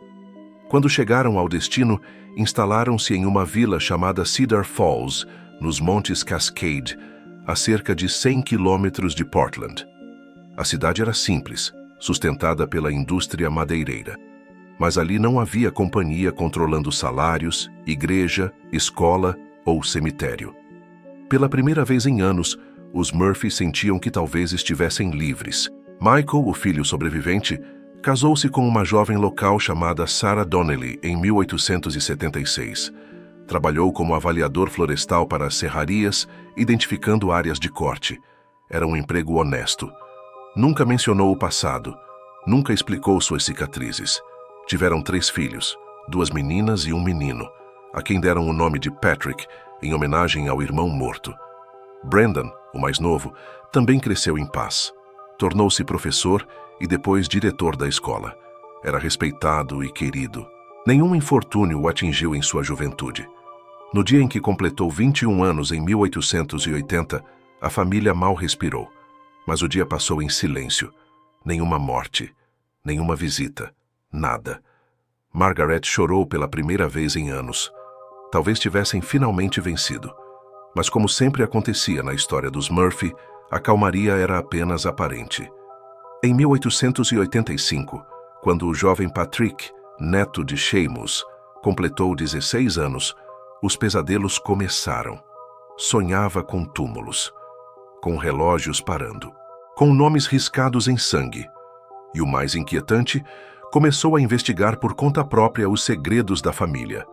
[SPEAKER 1] Quando chegaram ao destino, instalaram-se em uma vila chamada Cedar Falls, nos Montes Cascade, a cerca de 100 quilômetros de Portland. A cidade era simples, sustentada pela indústria madeireira. Mas ali não havia companhia controlando salários, igreja, escola ou cemitério. Pela primeira vez em anos, os Murphy sentiam que talvez estivessem livres. Michael, o filho sobrevivente, casou-se com uma jovem local chamada Sarah Donnelly em 1876. Trabalhou como avaliador florestal para as serrarias, identificando áreas de corte. Era um emprego honesto. Nunca mencionou o passado, nunca explicou suas cicatrizes. Tiveram 3 filhos, 2 meninas e um menino, a quem deram o nome de Patrick, em homenagem ao irmão morto. Brandon, o mais novo, também cresceu em paz. Tornou-se professor e depois diretor da escola. Era respeitado e querido. Nenhum infortúnio o atingiu em sua juventude. No dia em que completou 21 anos, em 1880, a família mal respirou. Mas o dia passou em silêncio. Nenhuma morte, nenhuma visita. Nada. Margaret chorou pela primeira vez em anos. Talvez tivessem finalmente vencido. Mas como sempre acontecia na história dos Murphy, a calmaria era apenas aparente. Em 1885, quando o jovem Patrick, neto de Seamus, completou 16 anos, os pesadelos começaram. Sonhava com túmulos, com relógios parando, com nomes riscados em sangue. E o mais inquietante, começou a investigar por conta própria os segredos da família.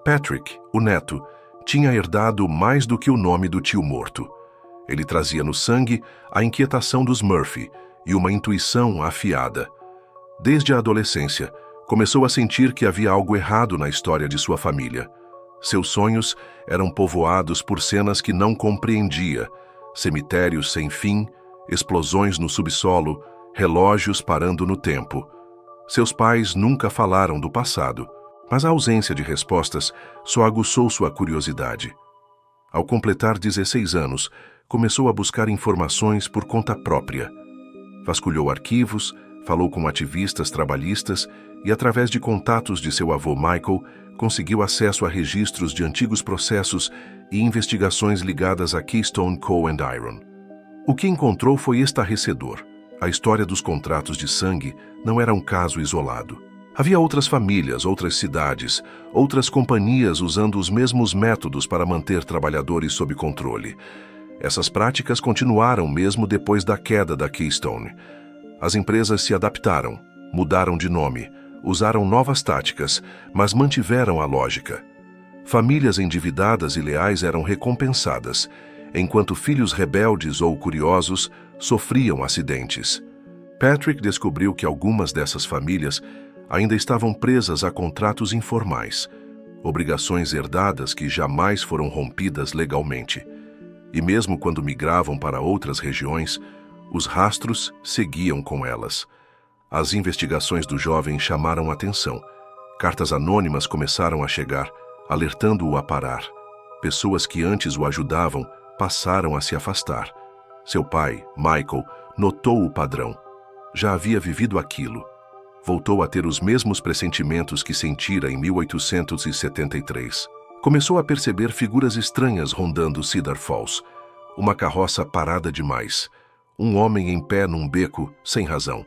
[SPEAKER 1] Patrick, o neto, tinha herdado mais do que o nome do tio morto. Ele trazia no sangue a inquietação dos Murphy e uma intuição afiada. Desde a adolescência, começou a sentir que havia algo errado na história de sua família. Seus sonhos eram povoados por cenas que não compreendia: cemitérios sem fim, explosões no subsolo, relógios parando no tempo. Seus pais nunca falaram do passado, mas a ausência de respostas só aguçou sua curiosidade. Ao completar 16 anos, começou a buscar informações por conta própria. Vasculhou arquivos, falou com ativistas trabalhistas e, através de contatos de seu avô Michael, conseguiu acesso a registros de antigos processos e investigações ligadas a Keystone Coal and Iron. O que encontrou foi estarrecedor. A história dos contratos de sangue não era um caso isolado. Havia outras famílias, outras cidades, outras companhias usando os mesmos métodos para manter trabalhadores sob controle. Essas práticas continuaram mesmo depois da queda da Keystone. As empresas se adaptaram, mudaram de nome, usaram novas táticas, mas mantiveram a lógica. Famílias endividadas e leais eram recompensadas, enquanto filhos rebeldes ou curiosos sofriam acidentes. Patrick descobriu que algumas dessas famílias ainda estavam presas a contratos informais, obrigações herdadas que jamais foram rompidas legalmente. E mesmo quando migravam para outras regiões, os rastros seguiam com elas. As investigações do jovem chamaram atenção. Cartas anônimas começaram a chegar, alertando-o a parar. Pessoas que antes o ajudavam passaram a se afastar. Seu pai, Michael, notou o padrão. Já havia vivido aquilo. Voltou a ter os mesmos pressentimentos que sentira em 1873. Começou a perceber figuras estranhas rondando Cedar Falls. Uma carroça parada demais. Um homem em pé num beco, sem razão.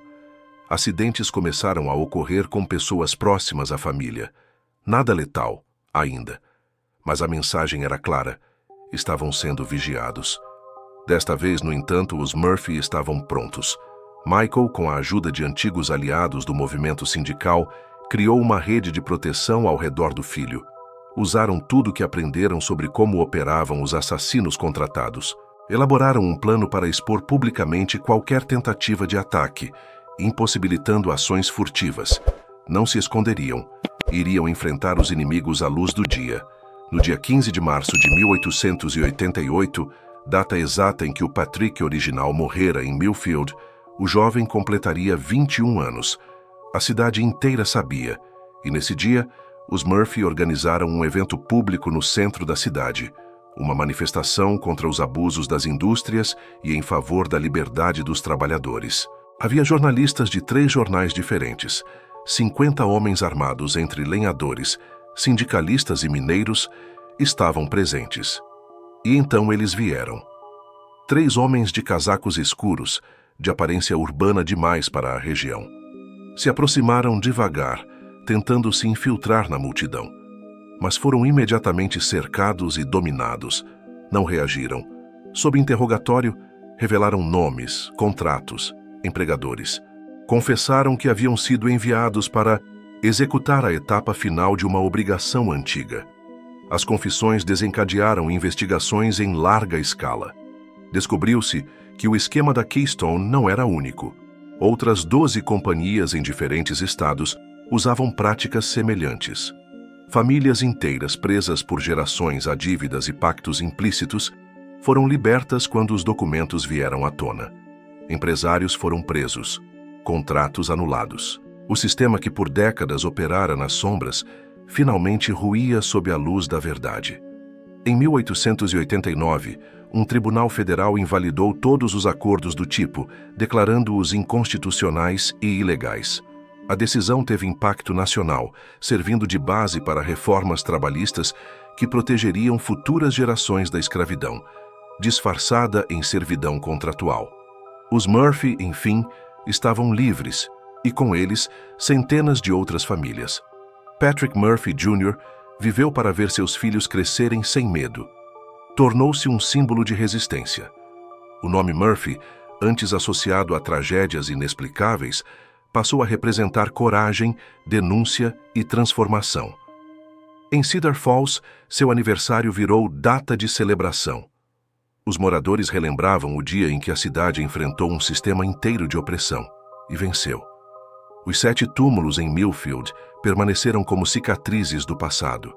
[SPEAKER 1] Acidentes começaram a ocorrer com pessoas próximas à família. Nada letal, ainda. Mas a mensagem era clara: estavam sendo vigiados. Desta vez, no entanto, os Murphy estavam prontos. Michael, com a ajuda de antigos aliados do movimento sindical, criou uma rede de proteção ao redor do filho. Usaram tudo o que aprenderam sobre como operavam os assassinos contratados. Elaboraram um plano para expor publicamente qualquer tentativa de ataque, impossibilitando ações furtivas. Não se esconderiam. Iriam enfrentar os inimigos à luz do dia. No dia 15 de março de 1888, data exata em que o Patrick original morrera em Millfield, o jovem completaria 21 anos. A cidade inteira sabia, e nesse dia, os Murphy organizaram um evento público no centro da cidade, uma manifestação contra os abusos das indústrias e em favor da liberdade dos trabalhadores. Havia jornalistas de 3 jornais diferentes, 50 homens armados entre lenhadores, sindicalistas e mineiros estavam presentes. E então eles vieram. 3 homens de casacos escuros, de aparência urbana demais para a região. Se aproximaram devagar, tentando se infiltrar na multidão. Mas foram imediatamente cercados e dominados. Não reagiram. Sob interrogatório, revelaram nomes, contratos, empregadores. Confessaram que haviam sido enviados para executar a etapa final de uma obrigação antiga. As confissões desencadearam investigações em larga escala. Descobriu-se que o esquema da Keystone não era único. Outras 12 companhias em diferentes estados usavam práticas semelhantes. Famílias inteiras presas por gerações a dívidas e pactos implícitos foram libertas quando os documentos vieram à tona. Empresários foram presos, contratos anulados. O sistema que por décadas operara nas sombras finalmente ruía sob a luz da verdade. Em 1889, um tribunal federal invalidou todos os acordos do tipo, declarando-os inconstitucionais e ilegais. A decisão teve impacto nacional, servindo de base para reformas trabalhistas que protegeriam futuras gerações da escravidão, disfarçada em servidão contratual. Os Murphy, enfim, estavam livres, e com eles, centenas de outras famílias. Patrick Murphy Jr. viveu para ver seus filhos crescerem sem medo. Tornou-se um símbolo de resistência. O nome Murphy, antes associado a tragédias inexplicáveis, passou a representar coragem, denúncia e transformação. Em Cedar Falls, seu aniversário virou data de celebração. Os moradores relembravam o dia em que a cidade enfrentou um sistema inteiro de opressão e venceu. Os 7 túmulos em Millfield permaneceram como cicatrizes do passado,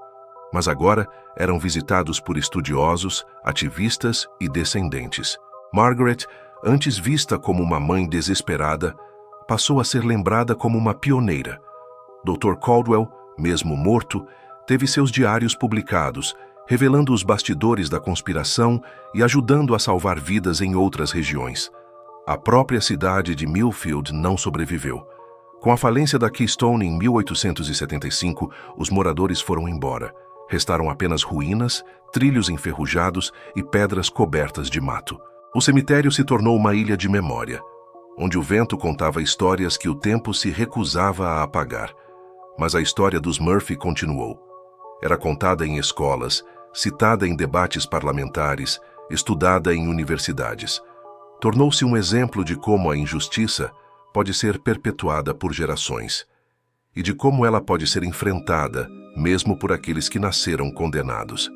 [SPEAKER 1] mas agora eram visitados por estudiosos, ativistas e descendentes. Margaret, antes vista como uma mãe desesperada, passou a ser lembrada como uma pioneira. Dr. Caldwell, mesmo morto, teve seus diários publicados, revelando os bastidores da conspiração e ajudando a salvar vidas em outras regiões. A própria cidade de Millfield não sobreviveu. Com a falência da Keystone em 1875, os moradores foram embora. Restaram apenas ruínas, trilhos enferrujados e pedras cobertas de mato. O cemitério se tornou uma ilha de memória, onde o vento contava histórias que o tempo se recusava a apagar. Mas a história dos Murphy continuou. Era contada em escolas, citada em debates parlamentares, estudada em universidades. Tornou-se um exemplo de como a injustiça pode ser perpetuada por gerações, e de como ela pode ser enfrentada, mesmo por aqueles que nasceram condenados.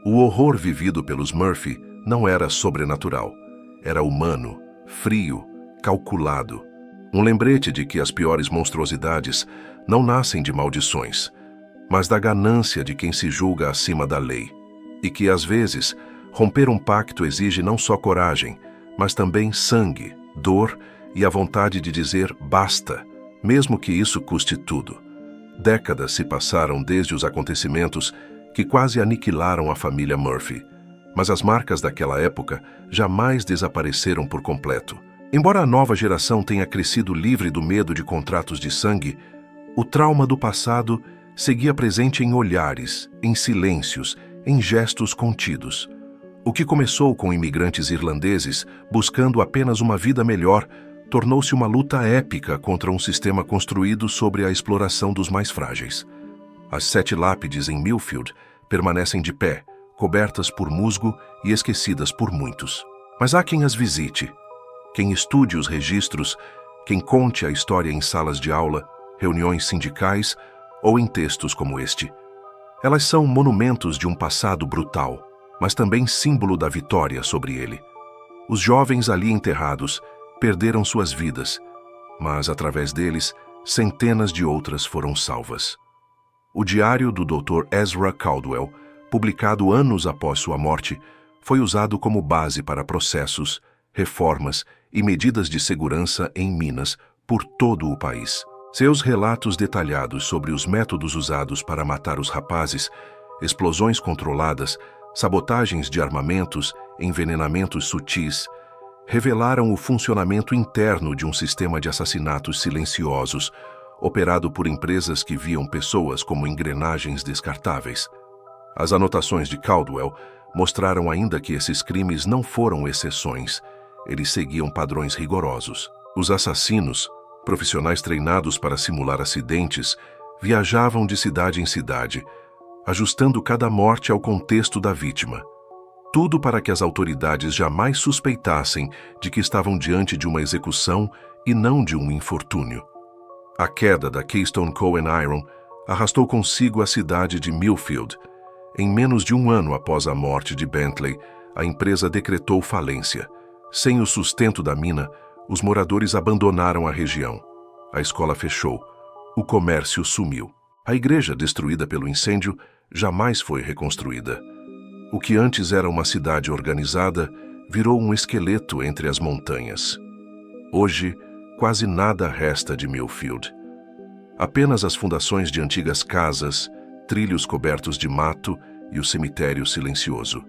[SPEAKER 1] O horror vivido pelos Murphy não era sobrenatural, era humano, frio, calculado. Um lembrete de que as piores monstruosidades não nascem de maldições, mas da ganância de quem se julga acima da lei, e que, às vezes, romper um pacto exige não só coragem, mas também sangue, dor e a vontade de dizer basta, mesmo que isso custe tudo. Décadas se passaram desde os acontecimentos que quase aniquilaram a família Murphy, mas as marcas daquela época jamais desapareceram por completo. Embora a nova geração tenha crescido livre do medo de contratos de sangue, o trauma do passado seguia presente em olhares, em silêncios, em gestos contidos. O que começou com imigrantes irlandeses buscando apenas uma vida melhor tornou-se uma luta épica contra um sistema construído sobre a exploração dos mais frágeis. As 7 lápides em Millfield permanecem de pé, cobertas por musgo e esquecidas por muitos. Mas há quem as visite, quem estude os registros, quem conte a história em salas de aula, reuniões sindicais ou em textos como este. Elas são monumentos de um passado brutal, mas também símbolo da vitória sobre ele. Os jovens ali enterrados perderam suas vidas, mas através deles, centenas de outras foram salvas. O diário do Dr. Ezra Caldwell, publicado anos após sua morte, foi usado como base para processos, reformas e medidas de segurança em Minas por todo o país. Seus relatos detalhados sobre os métodos usados para matar os rapazes, explosões controladas, sabotagens de armamentos, envenenamentos sutis, revelaram o funcionamento interno de um sistema de assassinatos silenciosos, operado por empresas que viam pessoas como engrenagens descartáveis. As anotações de Caldwell mostraram ainda que esses crimes não foram exceções, eles seguiam padrões rigorosos. Os assassinos, profissionais treinados para simular acidentes, viajavam de cidade em cidade, ajustando cada morte ao contexto da vítima. Tudo para que as autoridades jamais suspeitassem de que estavam diante de uma execução e não de um infortúnio. A queda da Keystone Coal and Iron arrastou consigo a cidade de Millfield. Em menos de um ano após a morte de Bentley, a empresa decretou falência. Sem o sustento da mina, os moradores abandonaram a região. A escola fechou. O comércio sumiu. A igreja, destruída pelo incêndio, jamais foi reconstruída. O que antes era uma cidade organizada virou um esqueleto entre as montanhas. Hoje, quase nada resta de Millfield. Apenas as fundações de antigas casas, trilhos cobertos de mato e o cemitério silencioso,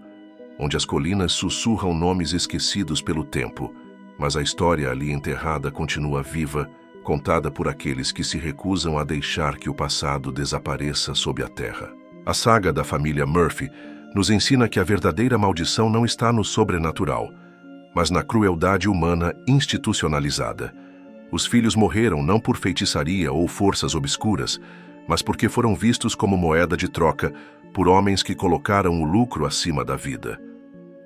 [SPEAKER 1] onde as colinas sussurram nomes esquecidos pelo tempo, mas a história ali enterrada continua viva, contada por aqueles que se recusam a deixar que o passado desapareça sob a terra. A saga da família Murphy nos ensina que a verdadeira maldição não está no sobrenatural, mas na crueldade humana institucionalizada. Os filhos morreram não por feitiçaria ou forças obscuras, mas porque foram vistos como moeda de troca por homens que colocaram o lucro acima da vida.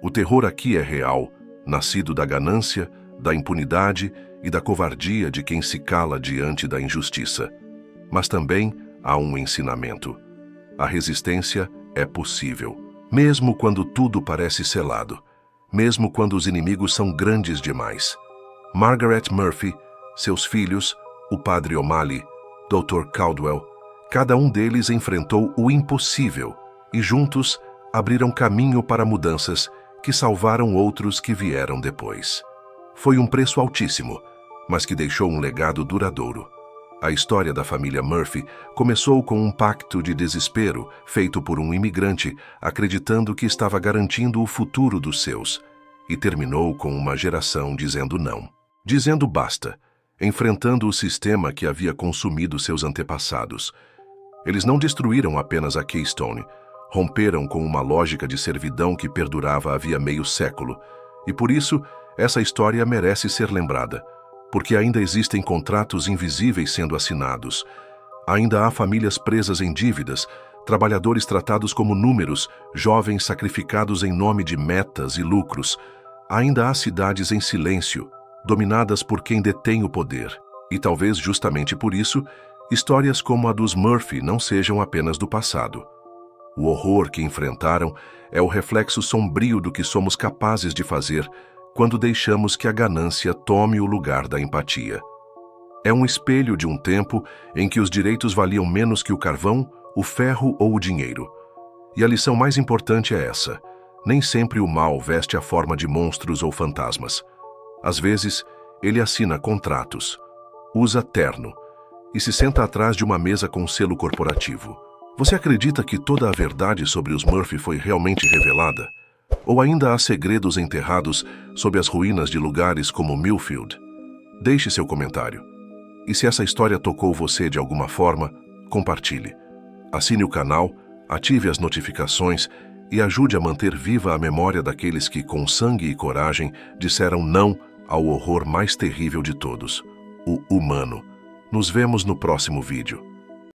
[SPEAKER 1] O terror aqui é real, nascido da ganância, da impunidade e da covardia de quem se cala diante da injustiça. Mas também há um ensinamento. A resistência é possível, mesmo quando tudo parece selado, mesmo quando os inimigos são grandes demais. Margaret Murphy, seus filhos, o padre O'Malley, Dr. Caldwell, cada um deles enfrentou o impossível e juntos abriram caminho para mudanças que salvaram outros que vieram depois. Foi um preço altíssimo, mas que deixou um legado duradouro. A história da família Murphy começou com um pacto de desespero feito por um imigrante acreditando que estava garantindo o futuro dos seus, e terminou com uma geração dizendo não, dizendo basta, enfrentando o sistema que havia consumido seus antepassados. Eles não destruíram apenas a Keystone, romperam com uma lógica de servidão que perdurava havia meio século, e por isso essa história merece ser lembrada, porque ainda existem contratos invisíveis sendo assinados, ainda há famílias presas em dívidas, trabalhadores tratados como números, jovens sacrificados em nome de metas e lucros, ainda há cidades em silêncio, dominadas por quem detém o poder, e talvez justamente por isso, histórias como a dos Murphy não sejam apenas do passado. O horror que enfrentaram é o reflexo sombrio do que somos capazes de fazer quando deixamos que a ganância tome o lugar da empatia. É um espelho de um tempo em que os direitos valiam menos que o carvão, o ferro ou o dinheiro. E a lição mais importante é essa: nem sempre o mal veste a forma de monstros ou fantasmas. Às vezes, ele assina contratos, usa terno e se senta atrás de uma mesa com selo corporativo. Você acredita que toda a verdade sobre os Murphy foi realmente revelada? Ou ainda há segredos enterrados sob as ruínas de lugares como Millfield? Deixe seu comentário. E se essa história tocou você de alguma forma, compartilhe. Assine o canal, ative as notificações e ajude a manter viva a memória daqueles que, com sangue e coragem, disseram não ao horror mais terrível de todos, o humano. Nos vemos no próximo vídeo.